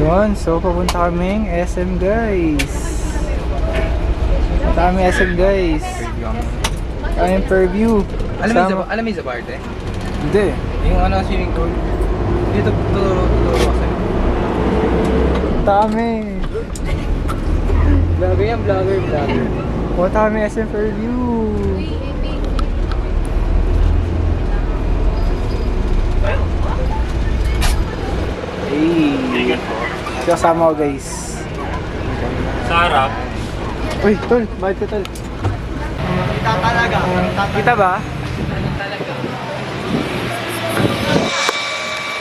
Yun, so papunta kaming SM guys. Punta kami SM guys. Kaming Fairview. Alam mo yung Zabarte? Hindi. Yung ano, swimming pool. Dito, tuturo kasi. Punta kami. Vlogger yan, vlogger. Punta kami SM Fairview. Hey. Kasama ko guys. Sa harap. Uy, tol, bakit ka tol? Kita talaga. Kita ba?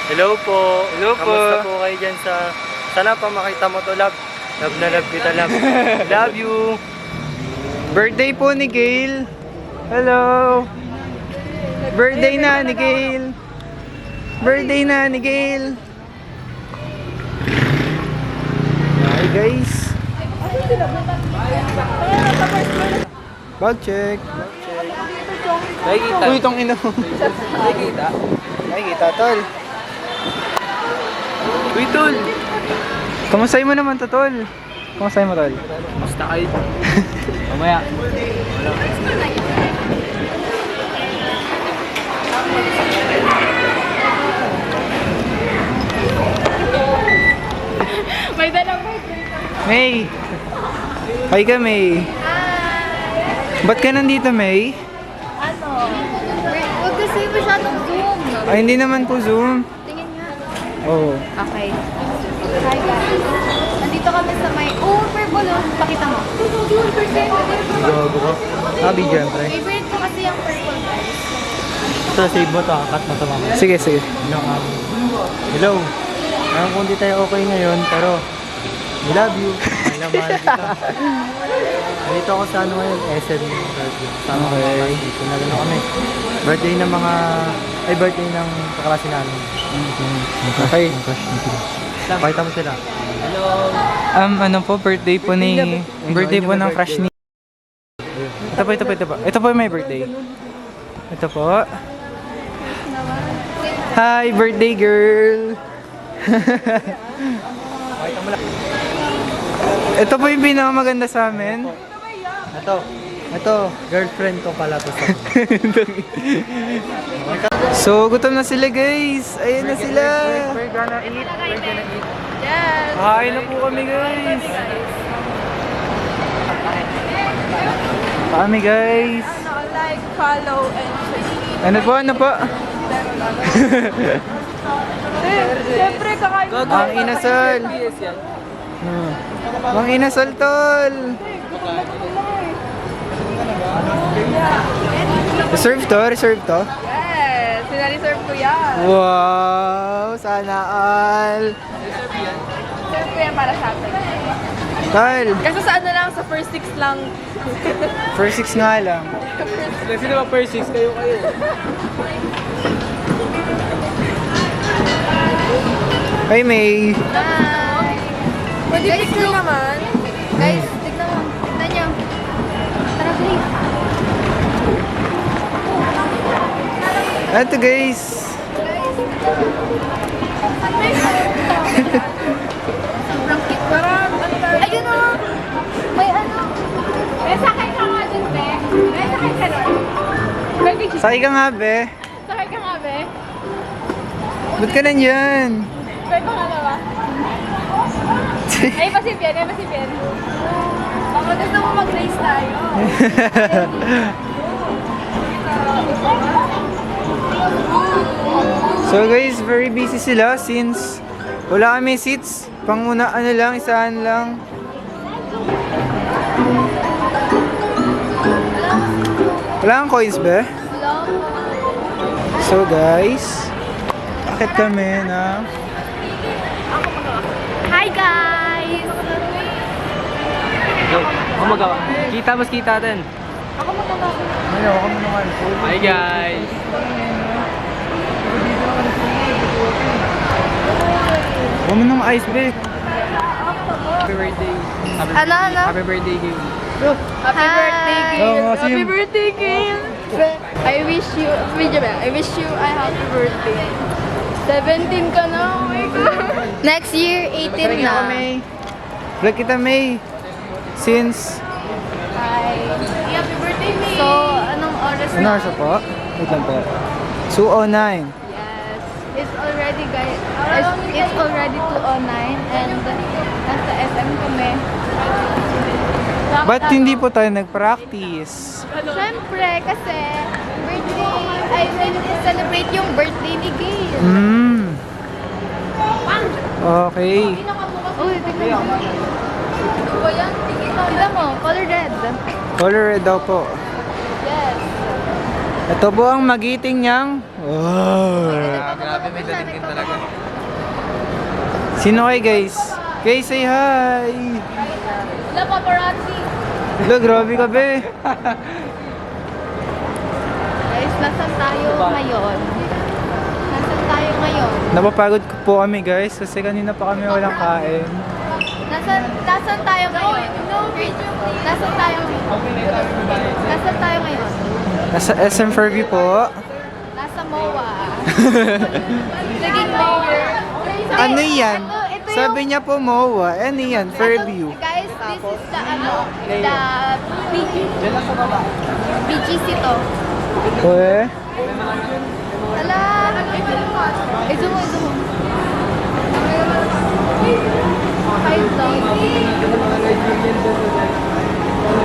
Hello po. Hello po. Kamusta po kayo dyan sa... Sana pa makita mo to, love. Love na love kita, love. Love you. Birthday po ni Gail. Hello. Birthday na ni Gail. Birthday na ni Gail. Hi guys. Bag check. Nakikita. Uy, itong ino. Nakikita. Nakikita, tol. Uy, tol. Kamusay mo naman to, tol. Kamusay mo, tol. Basta kayo. Mamaya. May dalang birthday. May. Hi ka, May. Ba't ka nandito, May? Ano? Huwag kasi masyadong zoom. Ay, hindi naman po Zoom. Tingin nga. Oo. Okay. Hi guys. Nandito kami sa may... Oh, purple oh. Pakita mo. 2%. Gago ka. Sabi dyan, pre. Favorite ko kasi yung purple guys. Ito, save mo to. Cut mo to, mama. Sige, sige. Hello. Alam ko hindi tayo okay ngayon, pero I love you. Mahal kita. Nandito ako sa ano ngayon, SM birthday. Sama ko mga dito. Nagano kami. Birthday ng mga... Ay, birthday ng kaklase namin. Okay. Pakita mo sila. Hello. Ano po, birthday po ni... Birthday po ng crush ni... Ito po. Ito po may birthday. Ito po. Hi, birthday girl! Ito po yung pinakamaganda sa amin. Ito, girlfriend ko pala to sa So, gutom na sila guys. Ayan na sila. We're gonna eat. Yes. Kain na po kami guys. Kami guys. Like, follow, and share. Ano po? Siyempre, kakain mo. Ang inasal. Ang inasal tol. Reserve to? Yes. Sinaliserve ko yan. Wow, sana all. Serve ko yan para sa atin. Tol, Kasi sa ano lang, sa first 6 lang. first 6 nga lang. Sino ba first 6 kayo? Hey May. Hi. Pwede picture naman. Guys, tignan mo. Tignan nyo. Tara, please. Ito guys. Sobrang cute. Parang, ano tayo? Ayun o. May ano. May sakay ka nga dun, be. May sakay ka nun. Sakay ka nga be. Sakay ka nga, be. Ba't ka nandyan? May pangalan ba? Ay, pasipyan. Baka gusto mo mag-race tayo. So guys, very busy sila since wala kami seats. Panguna ano lang, isahan lang. Wala kang coins ba? So guys, bakit kami na... Hi, guys! Ako magawa. Kita mas kita din. Ako magagawa. Ano, ako mo naman. Hi guys. Huwag mo nang ice be. Happy birthday. Ano? Happy birthday, Gil. Happy birthday, Gail! Oh, Happy birthday, Gail! I wish you a happy birthday. 17 ka na, oh my God. Next year, 18 na. Vlog kita, May. Since... Hi. Happy birthday, May. So, anong oras na? Ano oras po? Wait lang po. 2:09. Yes. It's already, guys. It's already 2:09 and nasa SM kami. Ba't hindi po tayo nag-practice? Siyempre, kasi birthday, I will celebrate yung birthday ni Gail. Okay. Uy, tignan mo. Tignan mo, color red. Color red daw po. Yes. Ito po ang magiting niyang... Grabe, may dating talaga. Sino kayo guys? Guys, say hi! Wala, paparazzi. Hello, grabe ka be. Guys, nasan tayo ngayon? Nasan tayo ngayon? Napapagod po kami guys kasi kanina pa kami walang kain. Nasan tayo ngayon? Nasan tayo ngayon? Nasan tayo ngayon? Nasa SM Fairview po. Nasa MOA. Naging mayor. Ano yan? Ito Sabi niya po MOA. Ano yan? Fairview. Guys, this is the BGC to. Uwe? Hala! Izo mo. Ayun daw.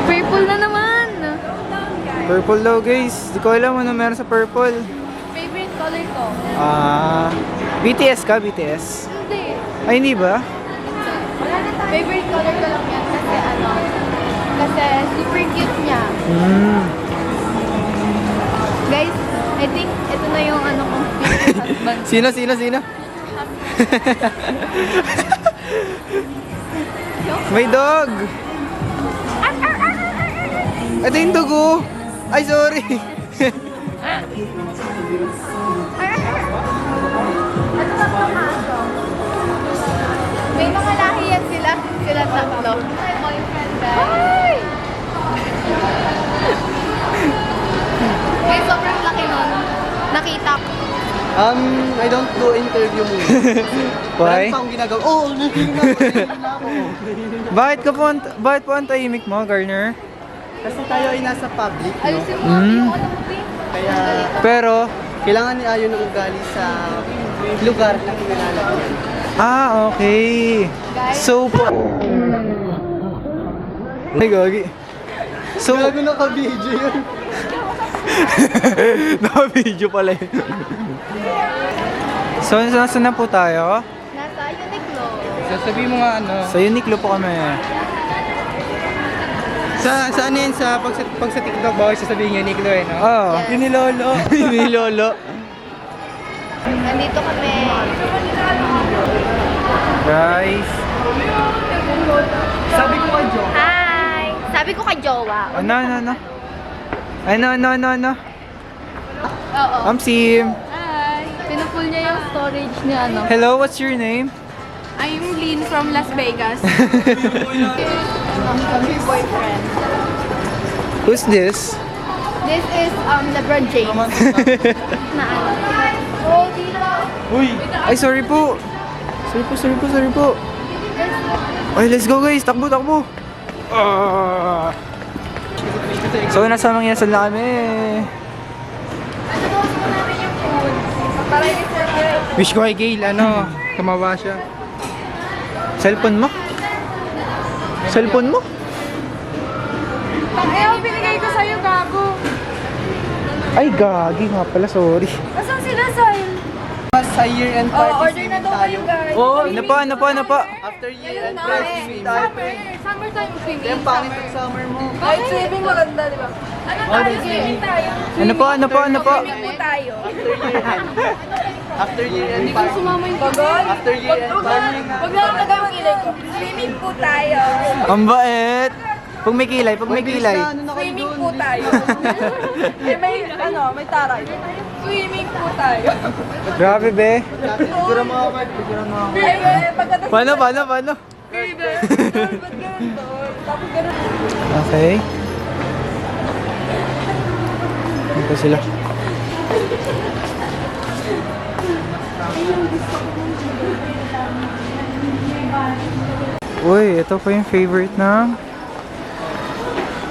Purple na naman! Purple daw guys. Di ko alam ano meron sa purple. Favorite color ko? BTS ka? BTS? Hindi. Ay, hindi ba? Favorite color ko lang yan kasi kasi super cute niya. Guys, I think ito na yung kong future husband. Sino? May dog! Ito yung dugo! Ay, sorry! May mga lahi yan sila. Sila tatlo. My boyfriend, guys. Hi! Guys, sobrang laki nun. Nakita ko. I don't do interview mo. Why? Meron pa akong ginagawa. Oo, nagiging ako. Bakit po ang tahimik mo, Garner? Kasi tayo ay nasa public, no? Alisin mo yung ano mo, Pink. Kaya Pero, kailangan ni Ayon ng ugali sa lugar na kinalala. okay. Guys. So po... Ay, gagi. So, Gago naka-video yun. naka-video pala yun. So, saan na po tayo? Nasa Uniqlo. Sasabihin mo nga ano. Sa Uniqlo po kami. Sa ano yun? Pag sa TikTok, bawal sasabihin niya Uniqlo eh, no? Oo. Yes. Yun ni Lolo. Ni Lolo. Nandito kami. Guys. Sabi ko kay Jo. Hi! Sabi ko kay Jowa. Ano? Oo. Sim. Hi! Pinupull niya yung storage niya, ano. Hello, what's your name? I'm Lynn from Las Vegas. Kami boyfriend. Who's this? This is LeBron James. Na ano. Oh, dito. Uy! Ay, sorry po. Sorry po. Ay, let's go guys. Takbo. So, nasa Mangyasan na kami. Ano daw mo namin yung food? Para i-surprise. Wish ko kay Gail, tumawa siya. Cellphone mo? Ayaw, binigay ko sa'yo, gago. Ay, gagi nga pala, sorry. Asan sila, Sail? Sa year-end party, Order na daw kayo, guys. Ano po? After year-end Na, party, swimming tayo. Summer time swimming. Yung pangit ng summer mo. Kahit swimming maganda, di ba? Ano tayo? Swimming tayo. Ano po? Swimming po tayo. After year-end party. Sumama yung bagal. After year-end party. Huwag lang nagawang ilay ko. Swimming po tayo. Ang bait. Pag may kilay. Swimming po tayo. may taray. Swimming po tayo. Grabe, be. Siguro mga kapag. Paano? Ba't ganun to? Tapos ganun. Okay. Dito sila. Uy, ito po yung favorite ng...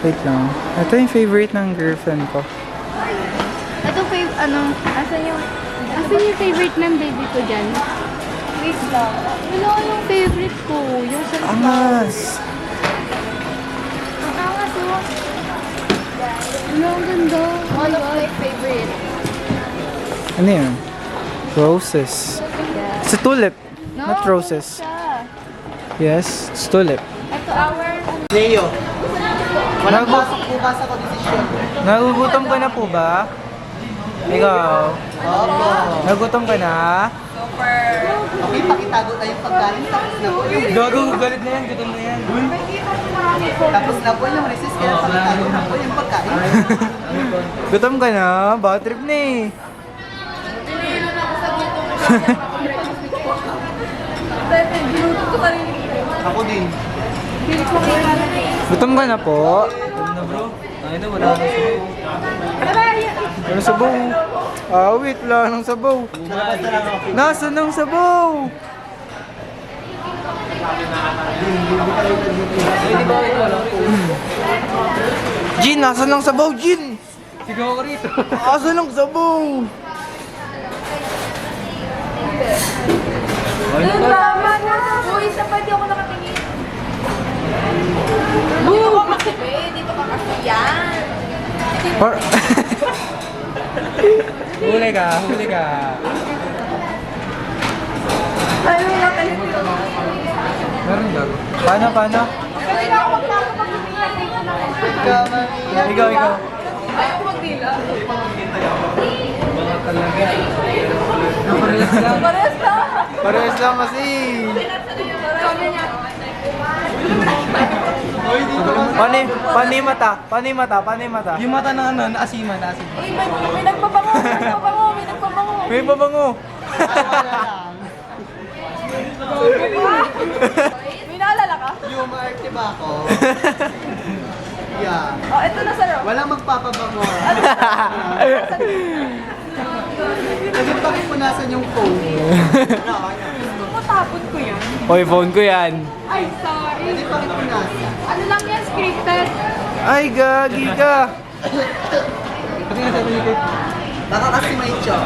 Wait lang. Ito yung favorite ng girlfriend ko. Ito asan yung favorite ng baby ko dyan? Wait lang. Wala yung favorite ko. Yung sa Angas! Ang angas oh. Wala, ang ganda. One of my favorite. Ano yun? Roses. It's a tulip, not roses. Siya. Yes, it's tulip. Ito our... Leo. Walang Nagu- pasok bukas ako desisyon. Nagugutom ka na po ba? Ikaw? Opo. Nagutom ka na? Okay, pakitago tayong pagkain. Tapos na po yung... Gago, galit na yan, gutom na yan. Tapos na po yung recess, kaya pakitago na po yung pagkain. Gutom ka na? Bad trip na eh. Ako din. Gutom ka na po? Wala sabaw. Ah, wait, wala nang sabaw. Nasaan ang sabaw? Jin, nasaan ang sabaw, Jin? Sigaw ka rito. Nasaan ang sabaw? Tama na! Uy, isa pa di ako nakatingin. Dito ka kasi, dito ka kasi yan. Par huli ka, huli ka. Ano na kalit ko? Meron ba? Paano? Kasi na ako magpapagpapagpapagpapag dito na ako. Ikaw. Ayaw ko magdila. Parehas na. Parehas lang kasi. Sabi niya. Paano yung mata? Yung mata ng ano, naasiman. Uy, may nagpabango. May babango. May naalala ka? Yung maarte ba ako? Yeah. Oh, ito na sa'yo. Walang magpapabango. Kasi bakit punasan yung phone? Matapon ko yan. Hoy, phone ko yan. Ay, sorry. Kasi bakit punasan? Ano lang yan, scripted. Ay, gagi ka. Baka kasi may chok.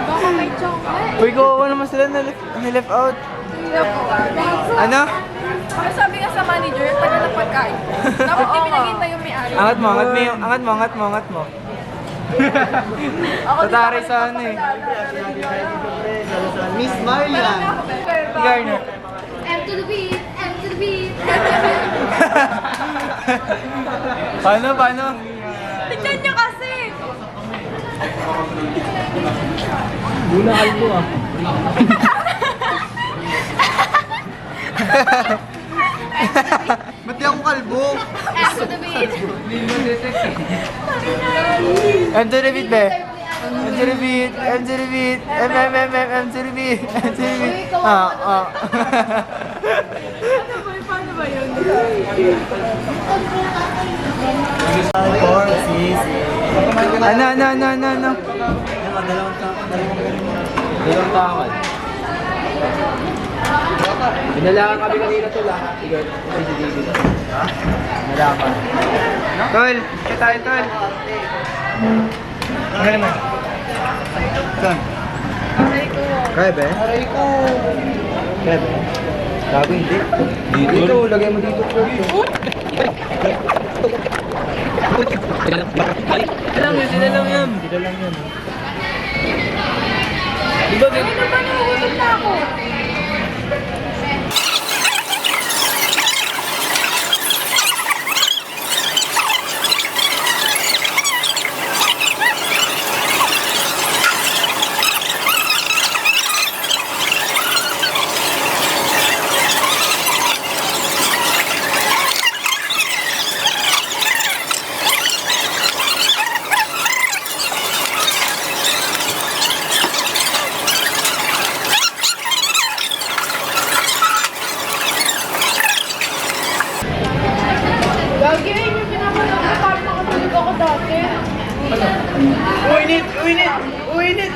Baka may chocolate. Uy, kawawa naman sila na left out. Ano? Ano sabi nga sa manager, tagal ng pagkain. Dapat di pinagintay yung may-ari. Angat mo. Ako din Tatari ako sa ano eh. Miss Marian. Garner. M to the beat, M to the beat. Paano? Tignan nyo kasi! Bunakal ko ah. Ba't di ako kalbo? M to the beat. M to the beat, be. M to the beat. M to the beat. M to the beat. Paano ba yun? Ano? Dalawang tawad. Binalakan kami kanina to lang. Ikaw, si David. Ha? Binalakan. Tol, kita tayo, tol. Ano naman? Saan? Kaya ba? Aray ko. Kaya ba? Gago hindi. Dito, lagay mo dito. Dito lang yan. Ano ba nahuhulog na ako? Gagi, yun yung pinapanood ko parang nakatulog ako dati. Uinit! 5 minutes.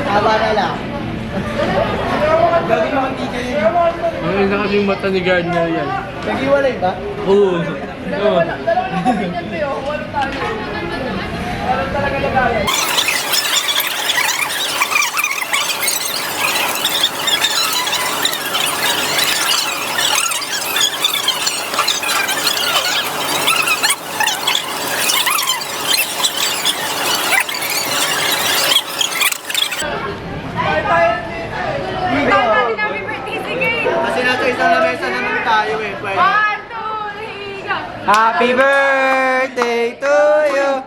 Haba na lang. Ano na kasi yung mata ni Gardner yan? Nag-iwalay ba? Oo. Oo. Kasi nasa isang lamesa naman tayo eh. Pwede. Happy birthday to you!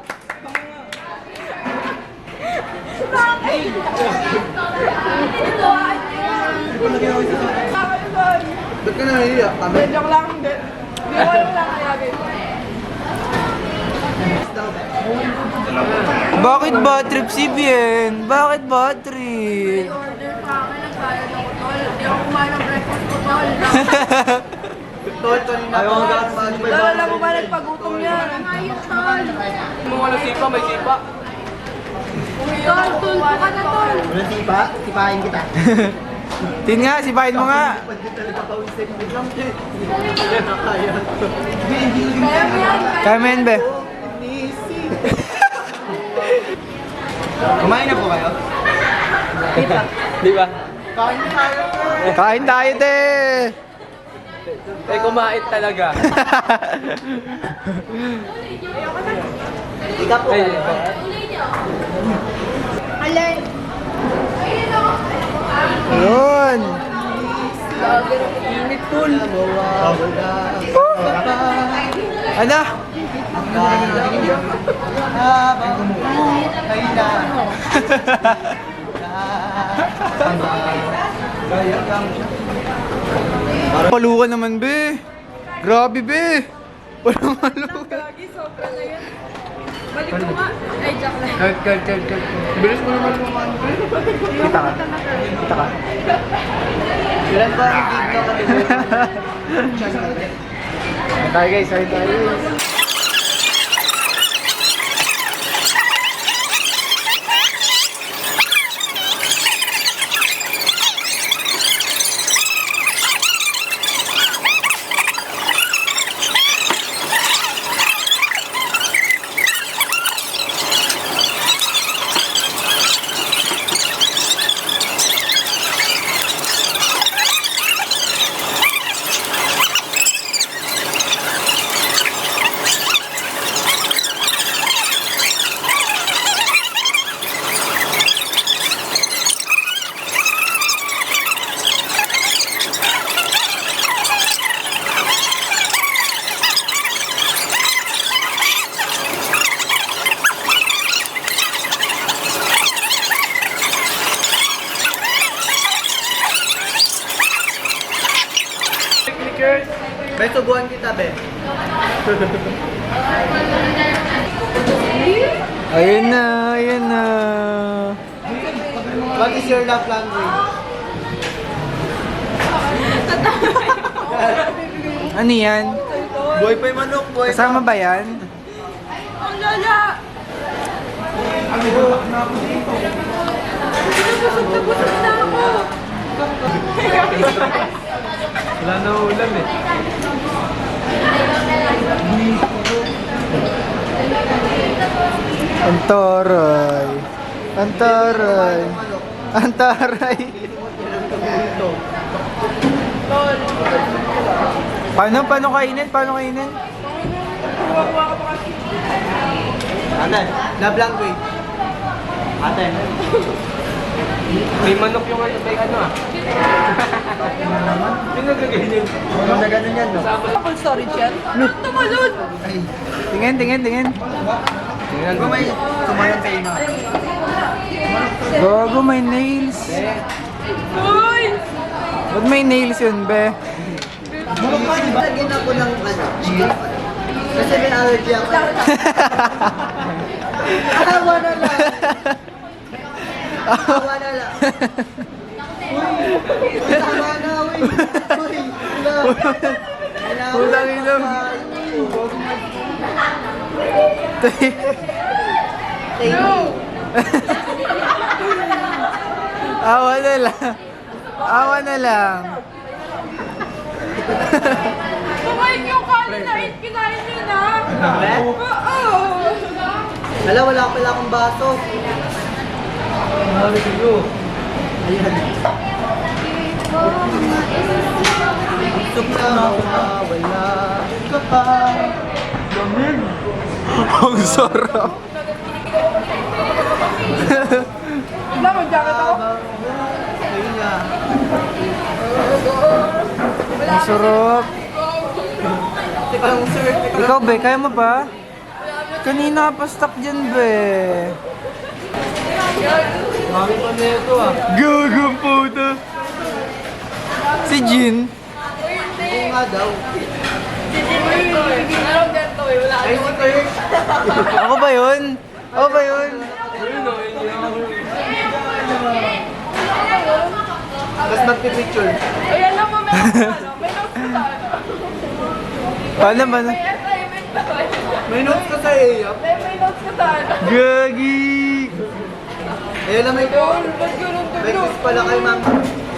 Ba't ka nahihiya? Kami? Bakit bad trip si Bien? Bakit bad trip? Order sa akin, nagbayad ako, tol. Hindi ako kumain ng breakfast ko, tol. Tol, kanina pa. Tol, alam mo ba nagpagutom yan? Ayun, tol. Kung walang sipa, may sipa. Tol, tulpo ka na, tol. Walang sipa? Sipahin kita. Tin nga, sipahin mo nga. Pwede talaga pawisin. Wait lang, Jay. Hindi ko na kaya. Kaya mo yan. Kaya mo yan, be. Kumain na po kayo? Di ba? Kain tayo. Kain tayo, te! Eh, kumain talaga. Ika po Ay, kayo. Alay. Yun! Init pool. Ano? Palukan naman, be. Grabe, be. Walang malukan. Gagi, sobra na yan. Balik ko nga. Ay, joke lang. Kurt. Bilis mo naman kumain. Kita ka. Kita ka. Ilan ba ang gig na kami? Tayo guys, tayo guys. Be, subuhan kita, be. Ayun na, ayun na. What is your love language? Ano yan? Boy pa yung manok, boy. Kasama ba yan? Ang lala! Busog na ako! Wala na ulam eh. Ang taray. Ang taray. Ang taray. Paano kainin? Paano kainin? Ate, love language. Ate. May manok yung ano, may ano ah. Yung nagaganyan. Ano na ganun yan, no? Apple storage yan? Tumalun! Ay, Tingin. Tingnan kung may sumayon sa ina. Gago, may nails. Uy! Ba't may nails yun, be? Lagyan ako ng chicken. Kasi may allergy ako. Awa na lang. Awa na Tama na, uy. Uy, Pulang ino. Awa na lang. Awa na lang. Kumain yung kanin na kinain niyo na. Oo. Hala, wala pala akong baso. Ayan. Gusto na wala ka pa. Ang sarap. Wala mo, jacket ako. Ayun nga. Ang sarap. Teka lang, sir. Ikaw, be, kaya mo ba? Kanina pa stuck dyan, be. Mami pa na ito ah. Gago puto. Si Jin. Oo nga daw. Wala. Ay, si Kurt. Ako ba yun? Ako ba yun? Tapos magpipicture. Ayan lang mo, may notes ka Paano ba na? May notes ka sa AF. May notes ka sana. Gagi! Ayun na may may quiz pala kay ma'am.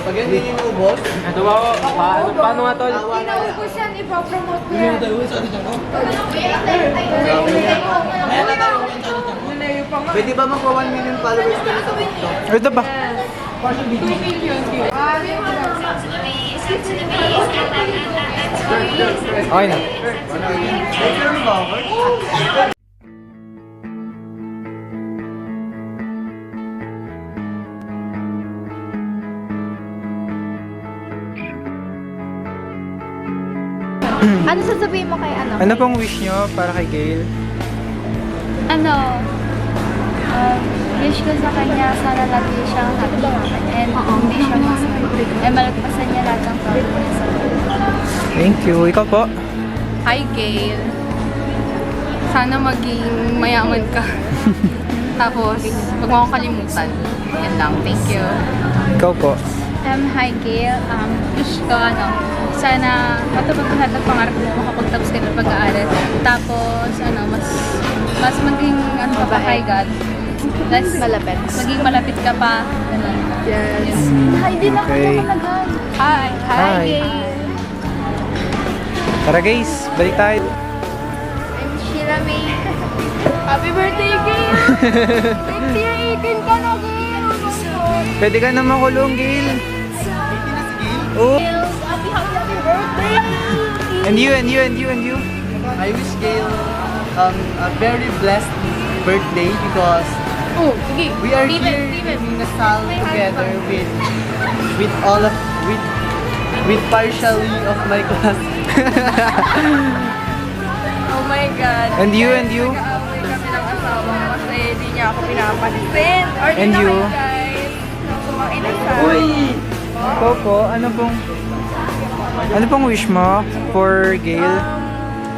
Pag yan hindi inubos, Ito ba? Paano nga tol? tawa na yan. Inaubos yan, ipopromote ko yan. Pwede ba magpa 1 million followers ka na sa TikTok? Ito ba? 2 million views. Okay na. Ano sasabihin mo kay ano? Ano pong wish nyo para kay Gail? Ano? Wish ko sa kanya, sana lagi siyang happy and hindi siya masaya. Eh, malagpasan niya lahat ng problems. Thank you. Ikaw po? Hi, Gail. Sana maging mayaman ka. Tapos, huwag mo akong kalimutan. Yan lang. Thank you. Ikaw po? Hi Gail, wish ko sana matupad mo lahat ng pangarap mo, makapagtapos ka ng pag-aaral. Tapos mas maging ka pa kay God. Malapit. Maging malapit ka pa. Yes. Hi, di na Okay. malagan. Hi. Hi. Gail. Tara guys, balik tayo. I'm Sheila May. Happy birthday, Gail! Next year, 18 ka na, Gail! Pwede ka na makulong, Gail. Oh. Happy birthday! And you. I wish Gail a very blessed birthday because Oh, sige. we are Steven, here Steven. in Nasal together with all of with partially of my class. Oh my God. And you. Nag-aaway kami ng asawa ko kasi di niya ako pinapansin. Or di And na you? kayo, guys. Kumain na sa... Ikaw po, ano pong wish mo for Gail?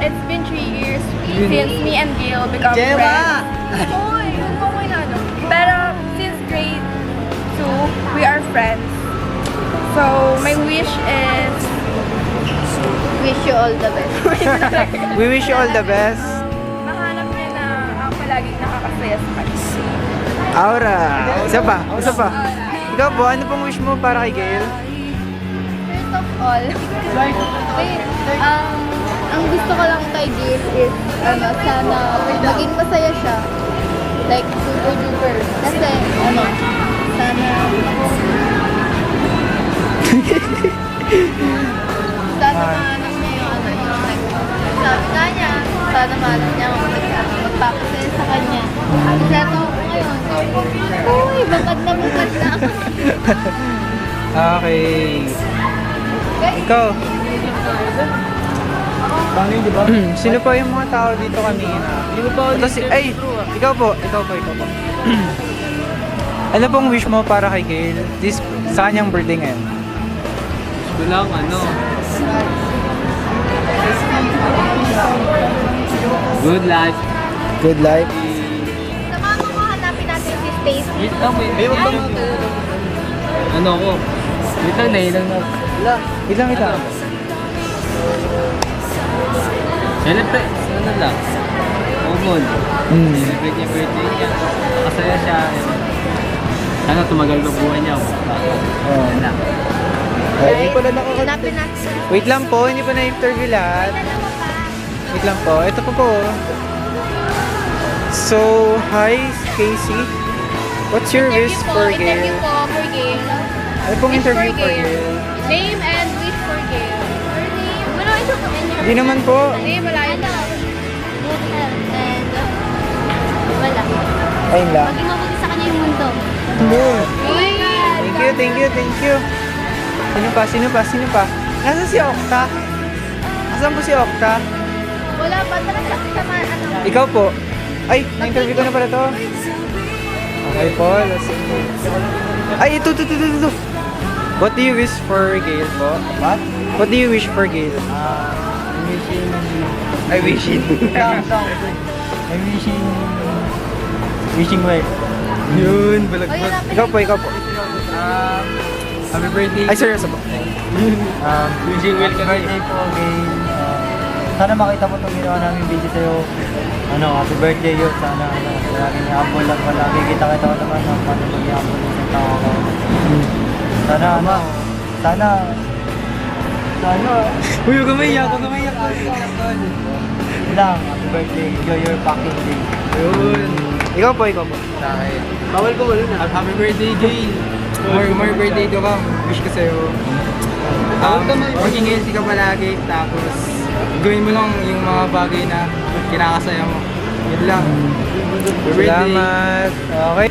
It's been 3 years since me and Gail become Jewa! friends. Hoy, okay na ano. Pero since grade 2, we are friends. So, my wish is... Wish you all the best. We wish you all the best. Mahanap niya na ang palaging nakakasaya sa kanya. Aura. Isa pa. Ikaw po, ano pong wish mo para kay Gail? First of all, ang gusto ko lang kay Gail is, sana maging masaya siya. Like, super duper. Kasi, sana... sana mahanap niya yung like, sabi nga niya, sana mahanap niya kung magpapasaya sa kanya. Kasi ito ako ngayon. Uy, bukad na. Okay. Ikaw. Bangin, di ba? Sino pa yung mga tao dito kanina? Ikaw po. Ano pong wish mo para kay Gail? Sa kanyang birthday ngayon? Bilang Good life. Good life. Samahan mo hanapin natin si Stacy. Wait lang, wait. May wag bang Ano ako? Wait lang, nahilang na. Ilang ito. Siyempre, ano lang. Common. Celebrate niya birthday niya. Nakasaya siya. Sana tumagal pa buhay niya. Yan lang. Hindi pala Wait lang po, hindi pa na-interview lahat. Wait lang po, ito po. So, hi Casey. What's your wish for Interview Gail? po for Gail. Ano pong Wish interview for for Gail. Gail? Name and wish for Gail. Her name? Wala ito po. Hindi naman po. Name, wala ito. And wala. Ayun lang. Maging mabuti sa kanya yung mundo. Yun. Oh my God. Thank you. Sino pa? Nasaan si Okta? Nasaan po si Okta? Wala pa. Talaga sama, ano. Ikaw po. Ay, na-interview ko na pala to. Okay po, let's see. Ay, ito. What do you wish for Gail po? What? What do you wish for Gail? I'm wishing well. Yun, balagbag. Ikaw po. Happy birthday. Ay, seryoso po. Wishing well Happy birthday po, Gail. Sana makita mo itong ginawa namin video sa'yo. Happy birthday yun. Sana, laging i-humble lang wala. Kikita kita ko naman ng paano mag-i-humble yung isang tao ko. Sana, Uy, huwag umiyak. lang, happy birthday. Enjoy your fucking day. Yun. Ikaw po. Sa akin. Bawal ko wala na. Happy birthday, Jay. More birthday to come. Wish ko sa'yo. Maging healthy ka palagi. Tapos, gawin mo lang yung mga bagay na kinakasaya mo. Yun lang. Happy birthday. Salamat. Okay.